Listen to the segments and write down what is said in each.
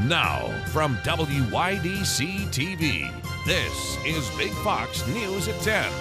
Now, from WYDC TV, this is Big Fox News at 10.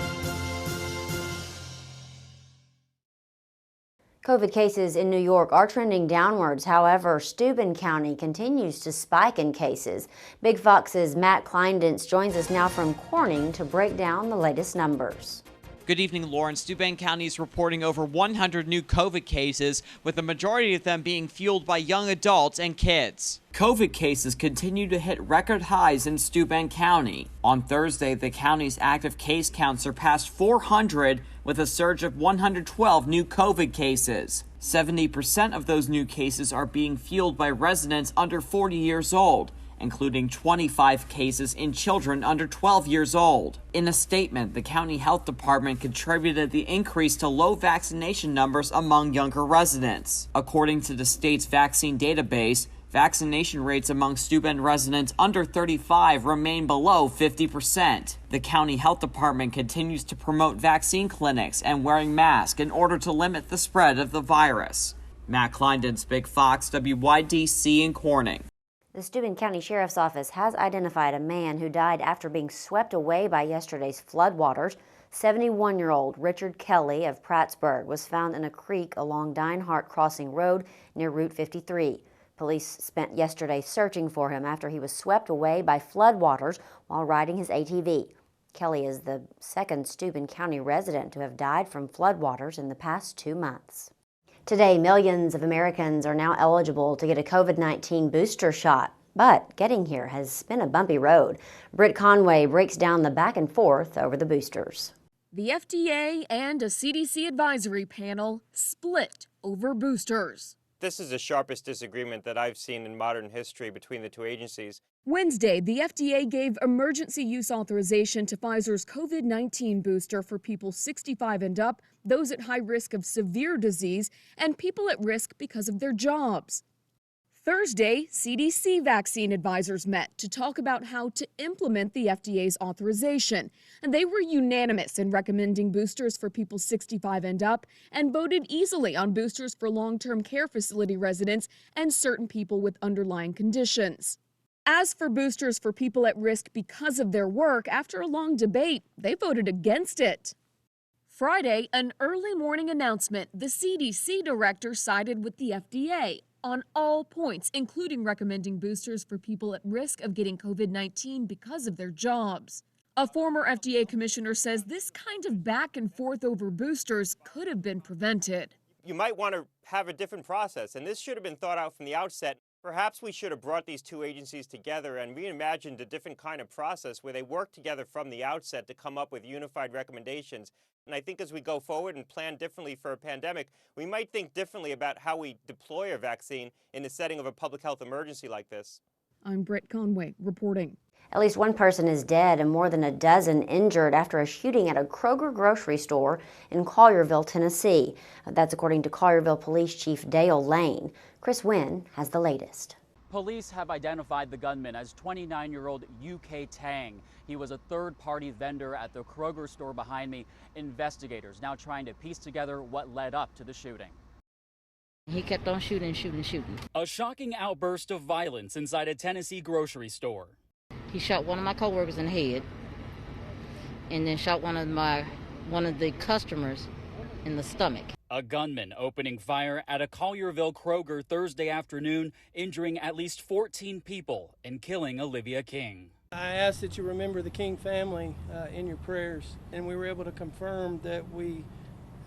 COVID cases in New York are trending downwards. However, Steuben County continues to spike in cases. Big Fox's Matt Kleindens joins us now from Corning to break down the latest numbers. Good evening, Lauren. Steuben County is reporting over 100 new COVID cases, with the majority of them being fueled by young adults and kids. COVID cases continue to hit record highs in Steuben County. On Thursday, the county's active case count surpassed 400 with a surge of 112 new COVID cases. 70% of those new cases are being fueled by residents under 40 years old, including 25 cases in children under 12 years old. In a statement, the county health department contributed the increase to low vaccination numbers among younger residents. According to the state's vaccine database, vaccination rates among Steuben residents under 35 remain below 50%. The county health department continues to promote vaccine clinics and wearing masks in order to limit the spread of the virus. Matt Kleindens, Big Fox, WYDC in Corning. The Steuben County Sheriff's Office has identified a man who died after being swept away by yesterday's floodwaters. 71-year-old Richard Kelly of Prattsburg was found in a creek along Dinehart Crossing Road near Route 53. Police spent yesterday searching for him after he was swept away by floodwaters while riding his ATV. Kelly is the second Steuben County resident to have died from floodwaters in the past 2 months. Today, millions of Americans are now eligible to get a COVID-19 booster shot, but getting here has been a bumpy road. Britt Conway breaks down the back and forth over the boosters. The FDA and a CDC advisory panel split over boosters. This is the sharpest disagreement that I've seen in modern history between the two agencies. Wednesday, the FDA gave emergency use authorization to Pfizer's COVID-19 booster for people 65 and up, those at high risk of severe disease, and people at risk because of their jobs. Thursday, CDC vaccine advisors met to talk about how to implement the FDA's authorization, and they were unanimous in recommending boosters for people 65 and up and voted easily on boosters for long-term care facility residents and certain people with underlying conditions. As for boosters for people at risk because of their work, after a long debate, they voted against it. Friday, an early morning announcement, the CDC director sided with the FDA on all points, including recommending boosters for people at risk of getting COVID-19 because of their jobs. A former FDA commissioner says this kind of back and forth over boosters could have been prevented. You might want to have a different process, and this should have been thought out from the outset. Perhaps we should have brought these two agencies together and reimagined a different kind of process where they work together from the outset to come up with unified recommendations. And I think as we go forward and plan differently for a pandemic, we might think differently about how we deploy a vaccine in the setting of a public health emergency like this. I'm Britt Conway reporting. At least one person is dead and more than a dozen injured after a shooting at a Kroger grocery store in Collierville, Tennessee. That's according to Collierville Police Chief Dale Lane. Chris Wynn has the latest. Police have identified the gunman as 29-year-old UK Tang. He was a third-party vendor at the Kroger store behind me. Investigators now trying to piece together what led up to the shooting. He kept on shooting. A shocking outburst of violence inside a Tennessee grocery store. He shot one of my coworkers in the head and then shot one of the customers in the stomach. A gunman opening fire at a Collierville Kroger Thursday afternoon, injuring at least 14 people and killing Olivia King. I ask that you remember the King family in your prayers, and we were able to confirm that we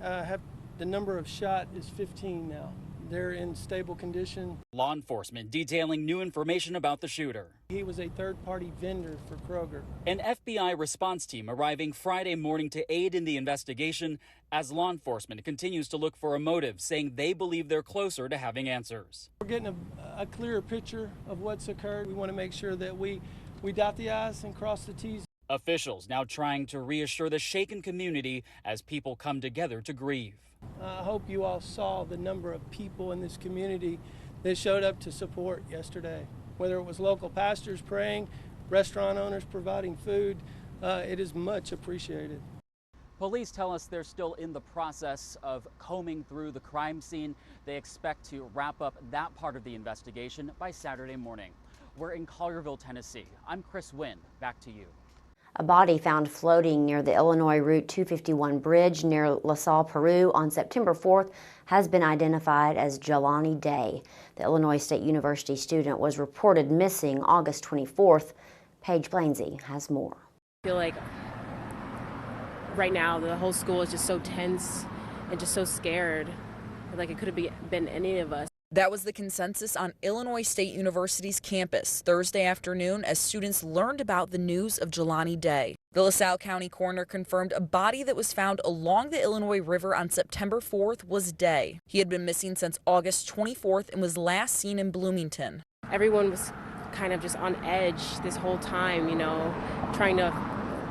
have the number of shot is 15 now. They're in stable condition. Law enforcement detailing new information about the shooter. He was a third-party vendor for Kroger. An FBI response team arriving Friday morning to aid in the investigation as law enforcement continues to look for a motive, saying they believe they're closer to having answers. We're getting a clearer picture of what's occurred. We want to make sure that we dot the I's and cross the T's. Officials now trying to reassure the shaken community as people come together to grieve. I hope you all saw the number of people in this community that showed up to support yesterday. Whether it was local pastors praying, restaurant owners providing food, it is much appreciated. Police tell us they're still in the process of combing through the crime scene. They expect to wrap up that part of the investigation by Saturday morning. We're in Collierville, Tennessee. I'm Chris Wynn. Back to you. A body found floating near the Illinois Route 251 bridge near LaSalle, Peru on September 4th has been identified as Jalani Day. The Illinois State University student was reported missing August 24th. Paige Blainsey has more. I feel like right now the whole school is just so tense and just so scared. Like it could have been any of us. That was the consensus on Illinois State University's campus Thursday afternoon as students learned about the news of Jalani Day. The LaSalle County coroner confirmed a body that was found along the Illinois River on September 4th was Day. He had been missing since August 24th and was last seen in Bloomington. Everyone was kind of just on edge this whole time, trying to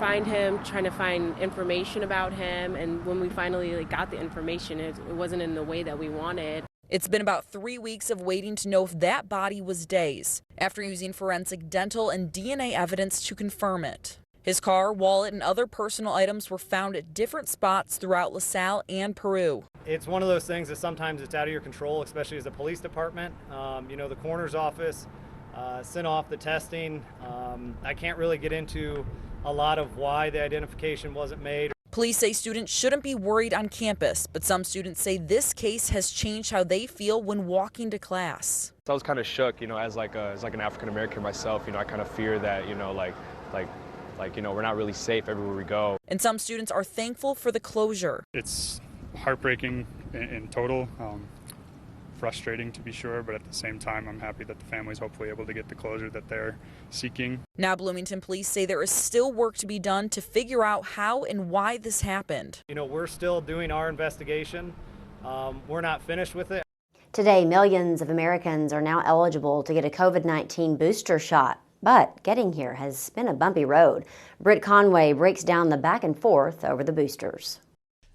find him, trying to find information about him. And when we finally got the information, it wasn't in the way that we wanted. It's been about 3 weeks of waiting to know if that body was Day's, after using forensic dental and DNA evidence to confirm it. His car, wallet, and other personal items were found at different spots throughout LaSalle and Peru. It's one of those things that sometimes it's out of your control, especially as a police department. The coroner's office sent off the testing. I can't really get into a lot of why the identification wasn't made. Police say students shouldn't be worried on campus, but some students say this case has changed how they feel when walking to class. So I was kind of shook, as an African American myself. I kind of fear that, we're not really safe everywhere we go. And some students are thankful for the closure. It's heartbreaking in total, frustrating to be sure, but at the same time, I'm happy that the family's hopefully able to get the closure that they're seeking. Now Bloomington police say there is still work to be done to figure out how and why this happened. We're still doing our investigation. We're not finished with it. Today, millions of Americans are now eligible to get a COVID-19 booster shot. But getting here has been a bumpy road. Britt Conway breaks down the back and forth over the boosters.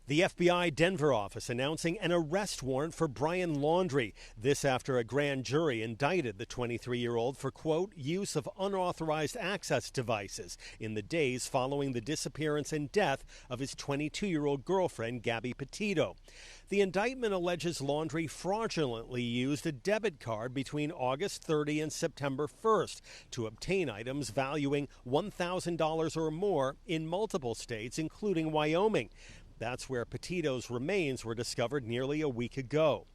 The FBI Denver office announcing an arrest warrant for Brian Laundrie. This after a grand jury indicted the 23-year-old for, quote, use of unauthorized access devices in the days following the disappearance and death of his 22-year-old girlfriend, Gabby Petito. The indictment alleges Laundrie fraudulently used a debit card between August 30 and September 1st to obtain items valuing $1,000 or more in multiple states, including Wyoming. That's where Petito's remains were discovered nearly a week ago.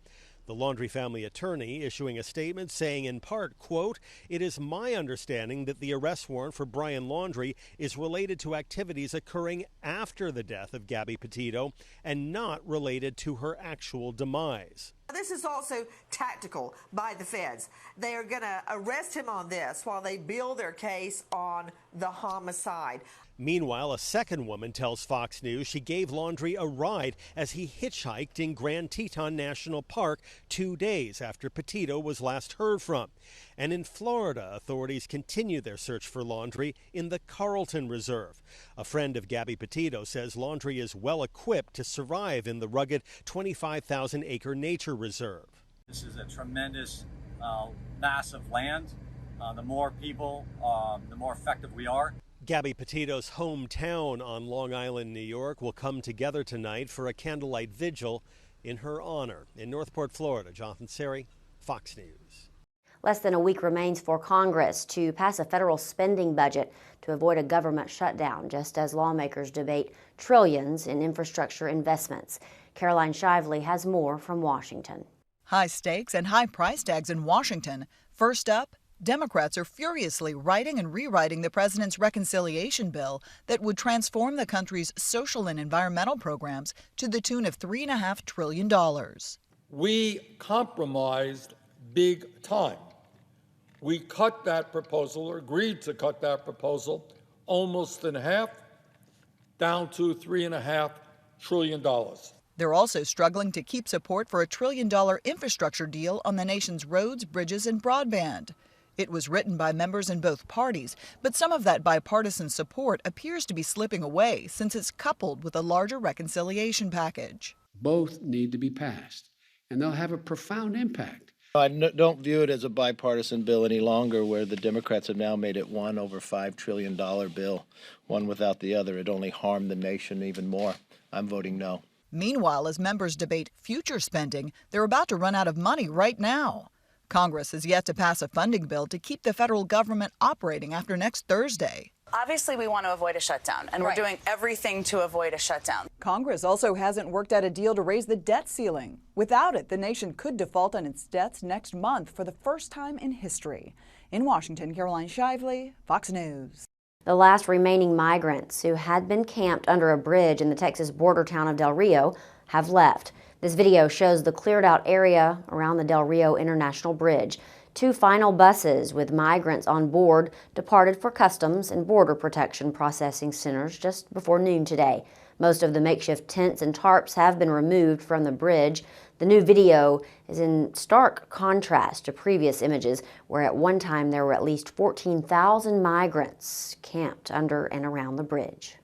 The Laundrie family attorney issuing a statement saying in part, quote, it is my understanding that the arrest warrant for Brian Laundrie is related to activities occurring after the death of Gabby Petito and not related to her actual demise. This is also tactical by the feds. They are going to arrest him on this while they build their case on the homicide. Meanwhile, a second woman tells Fox News she gave Laundrie a ride as he hitchhiked in Grand Teton National Park 2 days after Petito was last heard from. And in Florida, authorities continue their search for Laundrie in the Carlton Reserve. A friend of Gabby Petito says Laundrie is well equipped to survive in the rugged 25,000-acre nature reserve. This is a tremendous, massive land. The more people, the more effective we are. Gabby Petito's hometown on Long Island, New York, will come together tonight for a candlelight vigil in her honor. In Northport, Florida, Jonathan Seri, Fox News. Less than a week remains for Congress to pass a federal spending budget to avoid a government shutdown, just as lawmakers debate trillions in infrastructure investments. Caroline Shively has more from Washington. High stakes and high price tags in Washington. First up, Democrats are furiously writing and rewriting the president's reconciliation bill that would transform the country's social and environmental programs to the tune of $3.5 trillion. We compromised big time. We cut that proposal, or agreed to cut that proposal, almost in half, down to $3.5 trillion. They're also struggling to keep support for a $1 trillion infrastructure deal on the nation's roads, bridges, and broadband. It was written by members in both parties, but some of that bipartisan support appears to be slipping away since it's coupled with a larger reconciliation package. Both need to be passed, and they'll have a profound impact. I don't view it as a bipartisan bill any longer, where the Democrats have now made it one over $5 trillion bill, one without the other. It only harmed the nation even more. I'm voting no. Meanwhile, as members debate future spending, they're about to run out of money right now. Congress is yet to pass a funding bill to keep the federal government operating after next Thursday. Obviously, we want to avoid a shutdown, and we're doing everything to avoid a shutdown. Congress also hasn't worked out a deal to raise the debt ceiling. Without it, the nation could default on its debts next month for the first time in history. In Washington, Caroline Shively, Fox News. The last remaining migrants who had been camped under a bridge in the Texas border town of Del Rio have left. This video shows the cleared out area around the Del Rio International Bridge. 2 final buses with migrants on board departed for Customs and Border Protection processing centers just before noon today. Most of the makeshift tents and tarps have been removed from the bridge. The new video is in stark contrast to previous images where at one time there were at least 14,000 migrants camped under and around the bridge.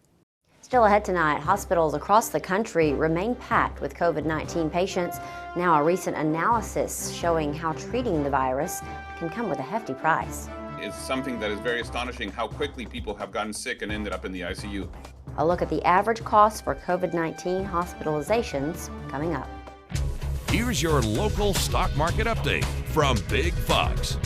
Still ahead tonight, hospitals across the country remain packed with COVID-19 patients. Now a recent analysis showing how treating the virus can come with a hefty price. It's something that is very astonishing how quickly people have gotten sick and ended up in the ICU. A look at the average cost for COVID-19 hospitalizations coming up. Here's your local stock market update from Big Fox.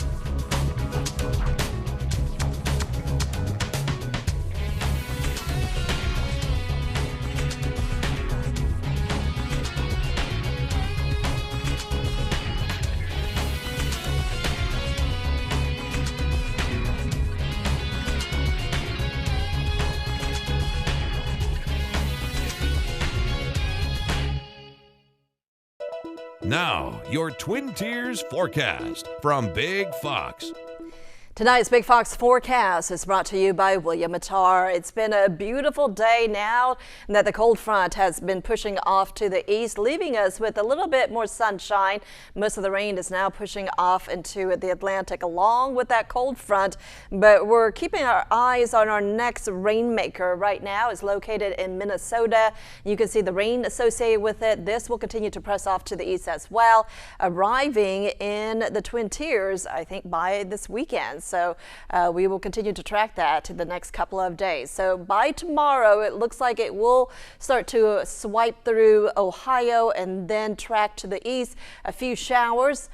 Now, your Twin Tiers forecast from Big Fox. Tonight's Big Fox forecast is brought to you by William Attar. It's been a beautiful day now that the cold front has been pushing off to the east, leaving us with a little bit more sunshine. Most of the rain is now pushing off into the Atlantic along with that cold front, but we're keeping our eyes on our next rainmaker right now. It's located in Minnesota. You can see the rain associated with it. This will continue to press off to the east as well, arriving in the Twin Tiers, I think, by this weekend. So we will continue to track that in the next couple of days. So by tomorrow, it looks like it will start to swipe through Ohio and then track to the east. A few showers.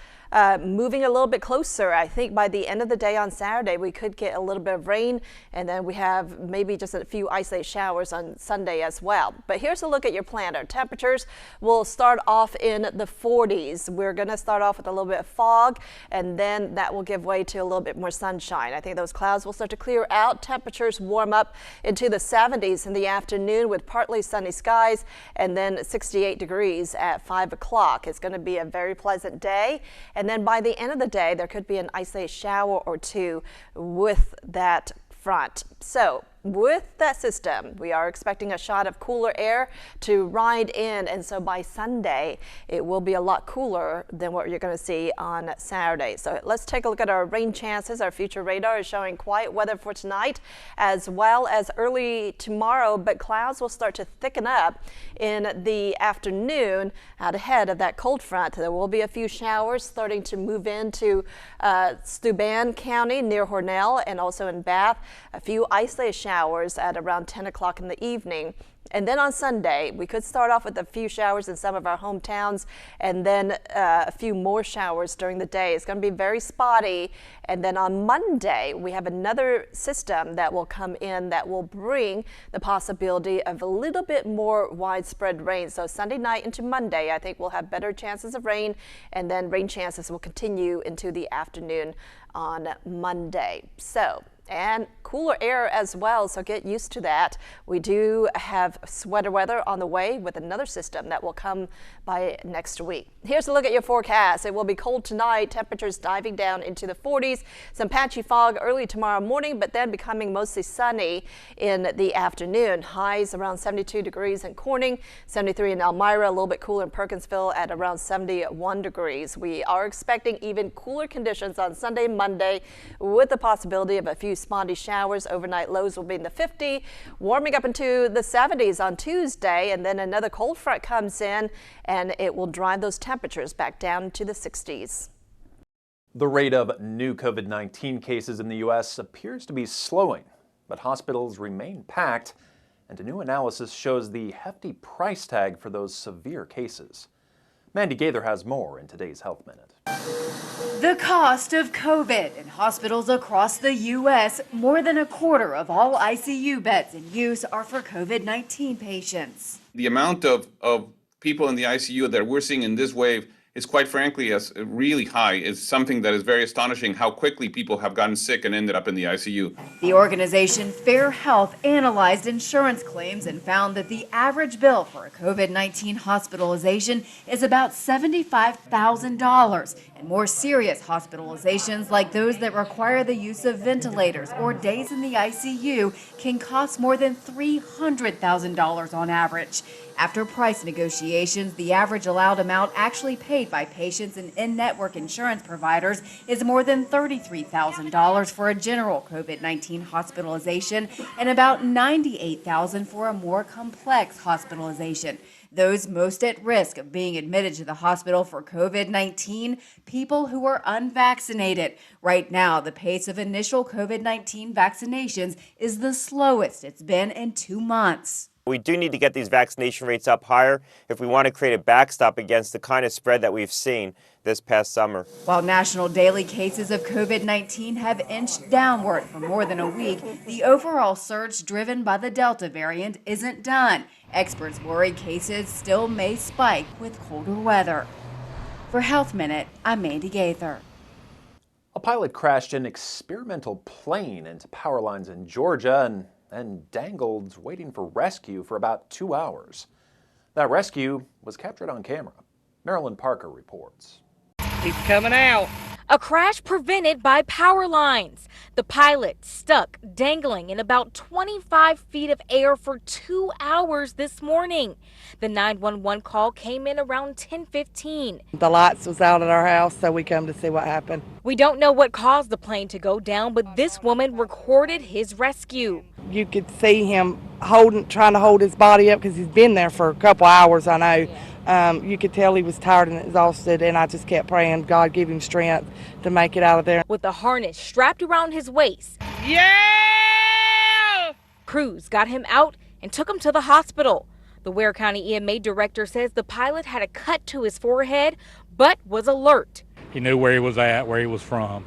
Moving a little bit closer. I think by the end of the day on Saturday, we could get a little bit of rain, and then we have maybe just a few isolated showers on Sunday as well. But here's a look at your planner. Temperatures will start off in the 40s. We're going to start off with a little bit of fog, and then that will give way to a little bit more sunshine. I think those clouds will start to clear out. Temperatures warm up into the 70s in the afternoon with partly sunny skies, and then 68 degrees at 5 o'clock. It's going to be a very pleasant day. And then by the end of the day, there could be an isolated shower or two with that front. So with that system, we are expecting a shot of cooler air to ride in, and so by Sunday, it will be a lot cooler than what you're going to see on Saturday. So let's take a look at our rain chances. Our future radar is showing quiet weather for tonight as well as early tomorrow, but clouds will start to thicken up in the afternoon out ahead of that cold front. There will be a few showers starting to move into Steuben County near Hornell and also in Bath. A few isolated showers at around 10 o'clock in the evening. And then on Sunday, we could start off with a few showers in some of our hometowns and then a few more showers during the day. It's going to be very spotty. And then on Monday, we have another system that will come in that will bring the possibility of a little bit more widespread rain. So Sunday night into Monday, I think we'll have better chances of rain, and then rain chances will continue into the afternoon on Monday. And cooler air as well, so get used to that. We do have sweater weather on the way with another system that will come by next week. Here's a look at your forecast. It will be cold tonight, temperatures diving down into the 40s, some patchy fog early tomorrow morning, but then becoming mostly sunny in the afternoon. Highs around 72 degrees in Corning, 73 in Elmira, a little bit cooler in Perkinsville at around 71 degrees. We are expecting even cooler conditions on Sunday, Monday, with the possibility of a few spotty showers. Overnight lows will be in the 50s, warming up into the 70s on Tuesday, and then another cold front comes in and it will drive those temperatures back down to the 60s. The rate of new COVID-19 cases in the U.S. appears to be slowing, but hospitals remain packed, and a new analysis shows the hefty price tag for those severe cases. Mandy Gaither has more in today's Health Minute. The cost of COVID in hospitals across the U.S., more than a quarter of all ICU beds in use are for COVID-19 patients. The amount of people in the ICU that we're seeing in this wave is quite frankly really high. It's something that is very astonishing how quickly people have gotten sick and ended up in the ICU. The organization Fair Health analyzed insurance claims and found that the average bill for a COVID-19 hospitalization is about $75,000, and more serious hospitalizations like those that require the use of ventilators or days in the ICU can cost more than $300,000 on average. After price negotiations, the average allowed amount actually paid by patients and in-network insurance providers is more than $33,000 for a general COVID-19 hospitalization and about $98,000 for a more complex hospitalization. Those most at risk of being admitted to the hospital for COVID-19, people who are unvaccinated. Right now, the pace of initial COVID-19 vaccinations is the slowest it's been in 2 months. We do need to get these vaccination rates up higher if we want to create a backstop against the kind of spread that we've seen this past summer. While national daily cases of COVID-19 have inched downward for more than a week, the overall surge driven by the Delta variant isn't done. Experts worry cases still may spike with colder weather. For Health Minute, I'm Mandy Gaither. A pilot crashed an experimental plane into power lines in Georgia and dangled waiting for rescue for about 2 hours. That rescue was captured on camera. Marilyn Parker reports. He's coming out. A crash prevented by power lines. The pilot stuck dangling in about 25 feet of air for 2 hours this morning. The 911 call came in around 10:15. The lights was out at our house, so we come to see what happened. We don't know what caused the plane to go down, but this woman recorded his rescue. You could see him trying to hold his body up because he's been there for a couple hours, I know. You could tell he was tired and exhausted, and I just kept praying God give him strength to make it out of there. With the harness strapped around his waist, crews got him out and took him to the hospital. The Ware County EMA director says the pilot had a cut to his forehead, but was alert. He knew where he was at, where he was from.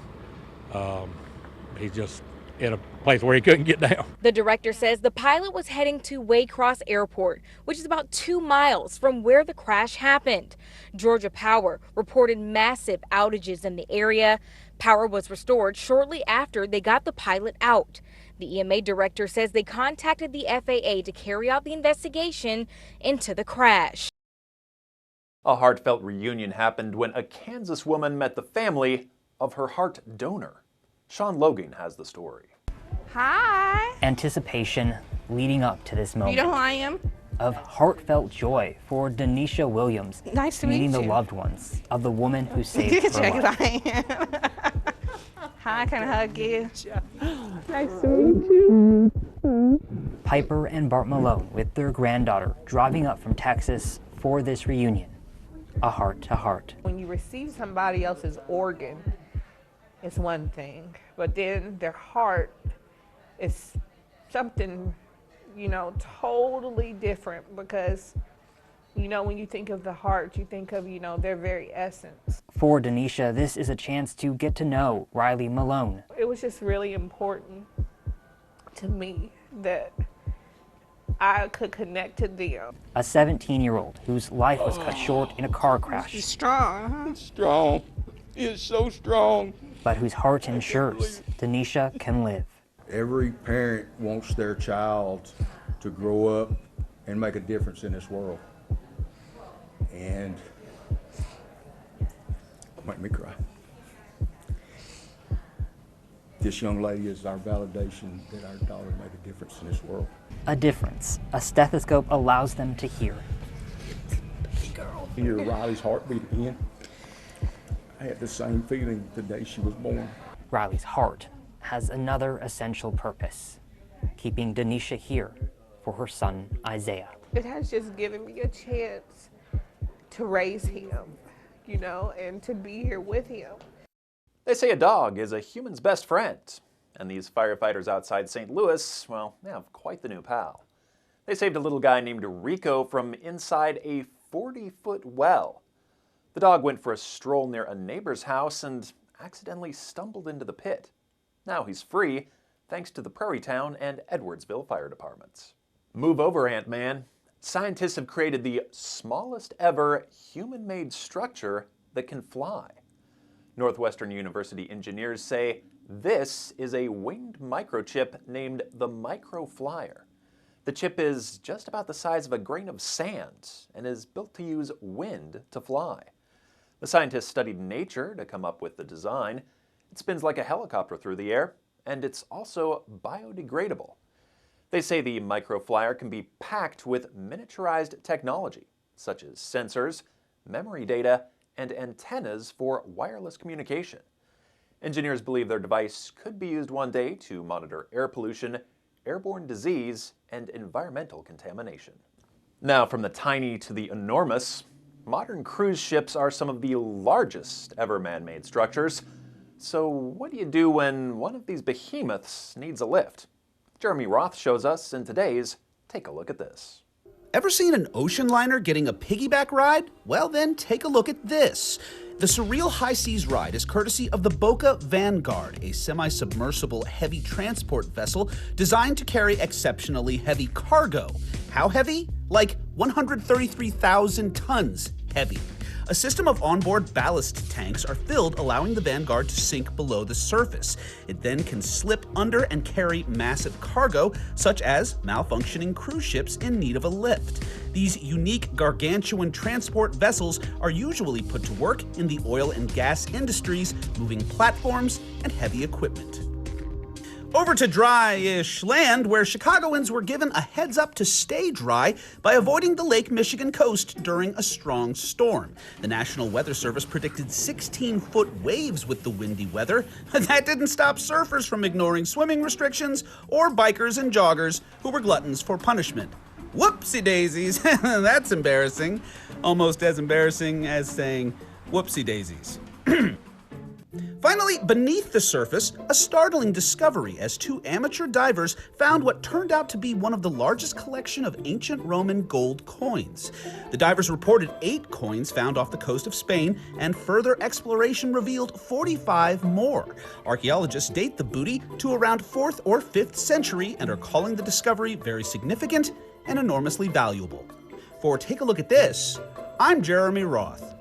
He's just in a place where he couldn't get down. The director says the pilot was heading to Waycross Airport, which is about 2 miles from where the crash happened. Georgia Power reported massive outages in the area. Power was restored shortly after they got the pilot out. The EMA director says they contacted the FAA to carry out the investigation into the crash. A heartfelt reunion happened when a Kansas woman met the family of her heart donor. Sean Logan has the story. Hi. Anticipation leading up to this moment. You know who I am? Of heartfelt joy for Denisha Williams. Nice to meet you. Meeting the loved ones of the woman who saved her Check life. it out. Hi, can I hug you? Nice to meet you. Piper and Bart Malone with their granddaughter driving up from Texas for this reunion. A heart to heart. When you receive somebody else's organ, it's one thing, but then their heart is something, totally different because, when you think of the heart, you think of, their very essence. For Denisha, this is a chance to get to know Riley Malone. It was just really important to me that I could connect to them. A 17-year-old whose life was cut short in a car crash. She's strong, huh? Strong. It's so strong. But whose heart ensures Denisha can live. Every parent wants their child to grow up and make a difference in this world. And make me cry. This young lady is our validation that our daughter made a difference in this world. A difference a stethoscope allows them to hear. You hear Riley's heartbeat again. I had the same feeling the day she was born. Riley's heart has another essential purpose, keeping Denisha here for her son, Isaiah. It has just given me a chance to raise him, and to be here with him. They say a dog is a human's best friend, and these firefighters outside St. Louis, well, they have quite the new pal. They saved a little guy named Rico from inside a 40-foot well. The dog went for a stroll near a neighbor's house and accidentally stumbled into the pit. Now he's free, thanks to the Prairietown and Edwardsville fire departments. Move over, Ant-Man. Scientists have created the smallest ever human-made structure that can fly. Northwestern University engineers say this is a winged microchip named the Microflyer. The chip is just about the size of a grain of sand and is built to use wind to fly. The scientists studied nature to come up with the design. It spins like a helicopter through the air, and it's also biodegradable. They say the Microflyer can be packed with miniaturized technology, such as sensors, memory data, and antennas for wireless communication. Engineers believe their device could be used one day to monitor air pollution, airborne disease, and environmental contamination. Now, from the tiny to the enormous, modern cruise ships are some of the largest ever man-made structures. So what do you do when one of these behemoths needs a lift? Jeremy Roth shows us in today's Take a Look at This. Ever seen an ocean liner getting a piggyback ride? Well then, take a look at this. The surreal high seas ride is courtesy of the Boca Vanguard, a semi-submersible heavy transport vessel designed to carry exceptionally heavy cargo. How heavy? Like 133,000 tons heavy. A system of onboard ballast tanks are filled, allowing the Vanguard to sink below the surface. It then can slip under and carry massive cargo, such as malfunctioning cruise ships in need of a lift. These unique gargantuan transport vessels are usually put to work in the oil and gas industries, moving platforms and heavy equipment. Over to dry-ish land, where Chicagoans were given a heads up to stay dry by avoiding the Lake Michigan coast during a strong storm. The National Weather Service predicted 16-foot waves with the windy weather. That didn't stop surfers from ignoring swimming restrictions or bikers and joggers who were gluttons for punishment. Whoopsie daisies, that's embarrassing. Almost as embarrassing as saying whoopsie daisies. Finally, beneath the surface, a startling discovery as two amateur divers found what turned out to be one of the largest collection of ancient Roman gold coins. The divers reported 8 coins found off the coast of Spain, and further exploration revealed 45 more. Archaeologists date the booty to around 4th or 5th century and are calling the discovery very significant and enormously valuable. For Take a Look at This, I'm Jeremy Roth.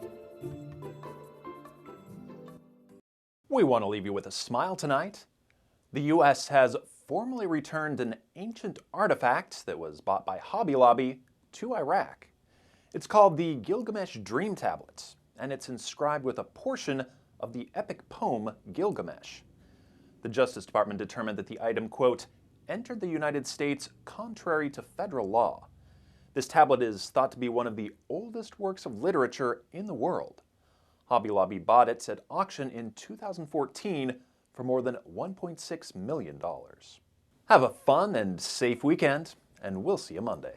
We want to leave you with a smile tonight. The U.S. has formally returned an ancient artifact that was bought by Hobby Lobby to Iraq. It's called the Gilgamesh Dream Tablet, and it's inscribed with a portion of the epic poem Gilgamesh. The Justice Department determined that the item, quote, entered the United States contrary to federal law. This tablet is thought to be one of the oldest works of literature in the world. Hobby Lobby bought it at auction in 2014 for more than $1.6 million. Have a fun and safe weekend, and we'll see you Monday.